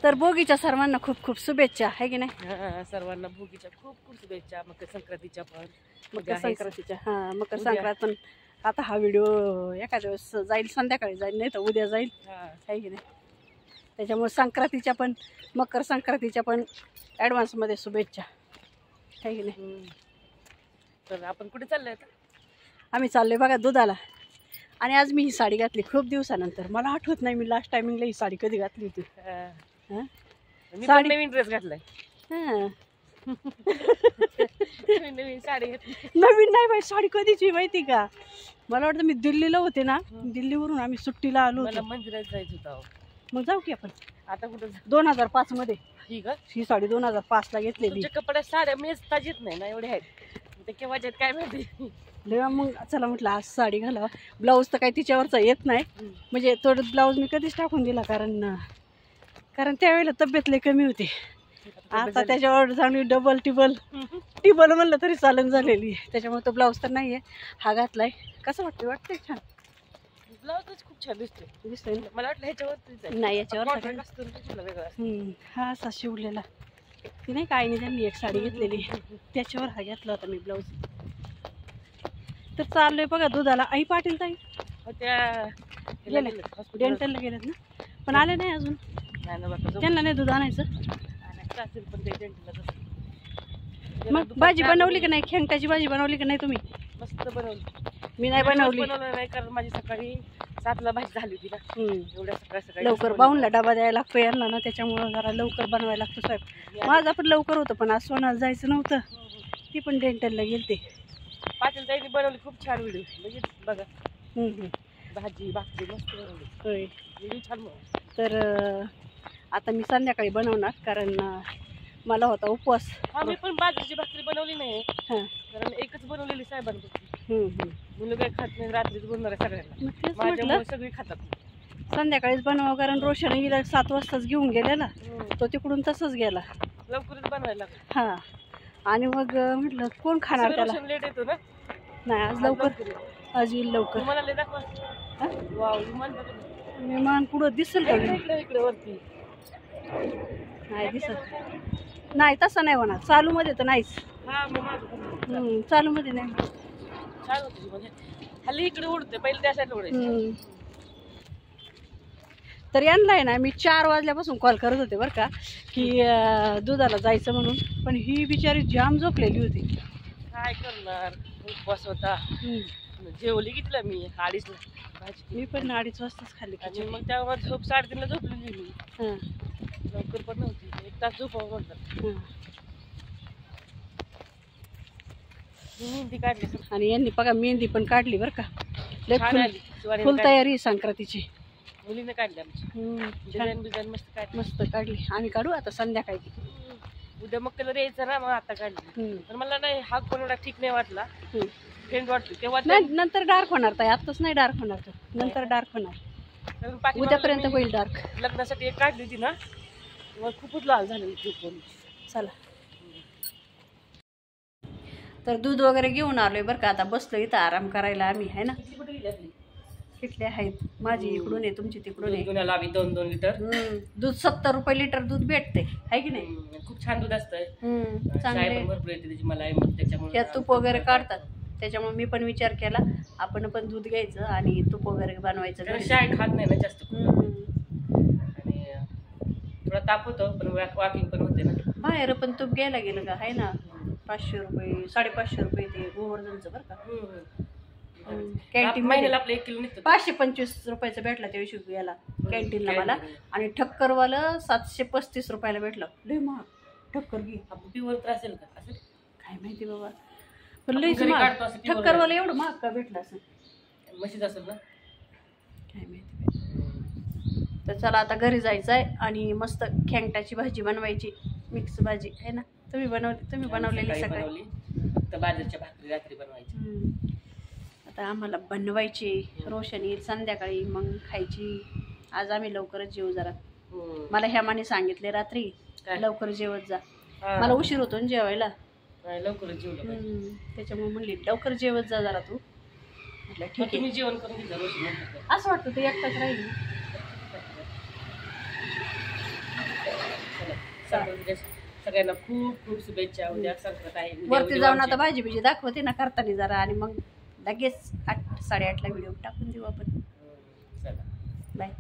तर भोगीच्या सर्वांना खूप खूप शुभेच्छा आहे की नाही. सर्वांना भोगीच्या खूप खूप शुभेच्छा. मकर संक्रांतीच्या पण. मकर संक्रांतीच्या मकर संक्रांत पण आता हा व्हिडिओ एखाद्या वेळेस जाईल, संध्याकाळी जाईल, नाही तर उद्या जाईल आहे की नाही. त्याच्यामुळे संक्रांतीच्या पण मकर संक्रांतीच्या पण ॲडव्हान्समध्ये शुभेच्छा आहे की नाही. तर आपण कुठे चाललोय आता? आम्ही चाललोय बघा दुधाला. आणि आज मी ही साडी घातली खूप दिवसानंतर. मला आठवत नाही मी लास्ट टायमिंगला ही साडी कधी घातली होती. साडी नवीन ड्रेस घातलाय. नवीन साडी घातली. नवीन नाही बाई, साडी कधीची माहिती का. मला वाटतं मी दिल्लीला होते ना, दिल्लीवरून आम्ही सुट्टीला आलो होतो. मंदिरात जायचं होतं. मग जाऊ की आपण. आता कुठं? 2005 मध्ये ही साडी 2005 ला घेतलेली. कपड्यात साड्या मेचता येत नाही ना, एवढे आहेत ते केव्हाचे काय माहिती. मग चला म्हटलं आज साडी घालावं. ब्लाऊज तर काही तिच्यावरचा येत नाही, म्हणजे थोडं ब्लाऊज मी कधीच टाकून दिला, कारण त्यावेळेला तब्येत लई कमी होती. आता त्याच्यावर चांगली डबल टिबल म्हणलं तरी चालन झालेली. त्याच्यामुळे तो ब्लाऊज तर नाहीये, हा घातलाय. कसं वाटतंय? छान ब्लाऊजच खूप छान दिसतोय. मला वाटलं ह्याच्यावर नाही, याच्यावर हा असा शिवलेला. ती नाही का आईने त्यांनी एक साडी घेतलेली, त्याच्यावर हा घेतला होता मी ब्लाऊज. तर चाललोय बघा दुधाला. आई पाटील ताई गेले डेंटलला गेलेत ना, पण आले नाही अजून. त्यांना नाही दूध आणायचं. मग भाजी बनवली का नाही? खेंगटाची भाजी बनवली का नाही तुम्ही? मस्त बनवली. मी नाही बनवली नाही, कारण माझी सकाळी 7ला भाजी झाली होती ना. एवढ्या सकाळी लवकर बाहूनला डबा द्यायला लागतो यांना ना, त्याच्यामुळं जरा लवकर बनवायला लागतो साहेब. माझा पण लवकर होतं, पण आज सोनाला जायचं नव्हतं. ती पण डेंटलला गेलते. पाटील ताईंनी बनवली खूप छान व्हिडिओ, म्हणजे बघा. भाजी भाकरी मस्त बनवली. होय, व्हिडिओ छान. तर आता मी संध्याकाळी बनवणार, कारण मला होता उपवास. मी पण बाजरीची भाकरी बनवली नाही, कारण एकच बनवलेली साहेबांनी. मुलं काही खात नाही, रात्रीच बनवणार आहे सगळ्यांना. माझ्यामुळे सगळी खातात. संध्याकाळीच बनवा, कारण रोशन गेला 7 वाजताच घेऊन गेलेला, तो तिकडून तसंच गेला. लवकरच बनवायला लागलं. आणि मग म्हटलं कोण खाणार त्याला. लेट येतो ना. नाही, आज लवकर, आज येईल लवकर. विमान पुढं दिसेल का? इकडे वरती नाही दिसत. नाही, तसं नाही होणार. चालू मध्ये तर नाहीच. चालू मध्ये नाही. हल्ली इकडे उडते, पहिले त्या साईडला उडायचं. तर यांना आहे ना, मी 4 वाजल्यापासून कॉल करत होते बरं का, की दुधाला जायचं म्हणून. पण ही बिचारी जाम झोपलेली होती. काय करणार, उपवास होता. जेवली घेतलं मी 2:30ला भाजी. मी पण 2:30 वाजताच खाल्ली. आणि मग त्यावर झोप 3:30ला झोपलेली मी. लवकर पण नव्हती, 1 तास झोपावं म्हणतात. मेहंदी काढली आणि यांनी बघा मेहंदी पण काढली बरं का. फुल तयारी संक्रांतीची मुलीने काढली आमची. डिझाईन मस्त काढली. आम्ही काढू आता संध्याकाळी. उद्या मग कलर यायचं ना, मग आता काढली. पण मला नाही, हा कोणाला ठीक नाही वाटला, फ्रेंड वाटतो तेव्हा. नंतर डार्क होणार ताई, आताच नाही डार्क होणार, तो नंतर डार्क होणार. उद्यापर्यंत होईल डार्क. लग्नासाठी एक काढली होती ना, मग खूपच लाल झालेली. चला, तर दूध वगैरे घेऊन आलोय बरं का. आता बसलो इथं आराम करायला आम्ही, आहे ना. किटले आहेत, माझी इकडून आहे, तुमची तिकडून आहे. 2 लिटर दूध. 70 रुपये लिटर दूध भेटते, आहे की नाही. खूप छान दूध असतंय, चांगले. भरपूर येते त्याची मलाई. त्याच्यामुळे तूप वगैरे काढतात, त्याच्यामुळे मी पण विचार केला आपण पण दूध घ्यायचं आणि तूप वगैरे बनवायचं. शाळेत खात नाही ना जास्त, आणि थोडा ताप होतो, पण वॉकिंग पण होते ना. बाहेर पण तूप घ्यायला गेलं का, आहे ना, 500 रुपये 550 रुपये ते गोवर्धनचं बरं का. कॅन्टीन महिन्याला आपलं 1 किलो निघतं. 525 रुपयाचं भेटला त्या दिवशी याला कॅन्टीनला मला. आणि ठक्करवाला 735 रुपयाला भेटलं. लय महाग. ठक्कर घे. प्युअर असेल का असं काय माहिती बाबा, पण लयच महाग. ठक्करवाला एवढं महाग का भेटलं असं, मशीद असेल ना, काय माहिती. तर चला आता घरी जायचं आहे आणि मस्त खेंगटाची भाजी बनवायची, मिक्स भाजी, आहे ना. तुम्ही बनवलेली सकाळी. फक्त बाजरीच्या भाकरी रात्री बनवायची. आता आम्हाला बनवायची. रोशन येईल संध्याकाळी, मग खायची. आज आम्ही लवकरच जेवू जरा. मला ह्यामाने सांगितले रात्री लवकर जेवत जा. मला उशीर होतो ना जेवायला, लवकरच जेवलं. त्याच्यामुळे म्हणली लवकर जेवत जा जरा तू. म्हटलं ठीक आहे. जेवण करून घेतलं. असं वाटतं तू एकटाच राहील. संक्रांतीच्या सगळ्यांना खूप खूप शुभेच्छा. उद्या संक्रांत आहे. वरती जाऊन आता भाजी बिजी दाखवते ना करताना जरा, आणि मग लगेच 8-8:30ला व्हिडिओ टाकून देऊ आपण. चला बाय.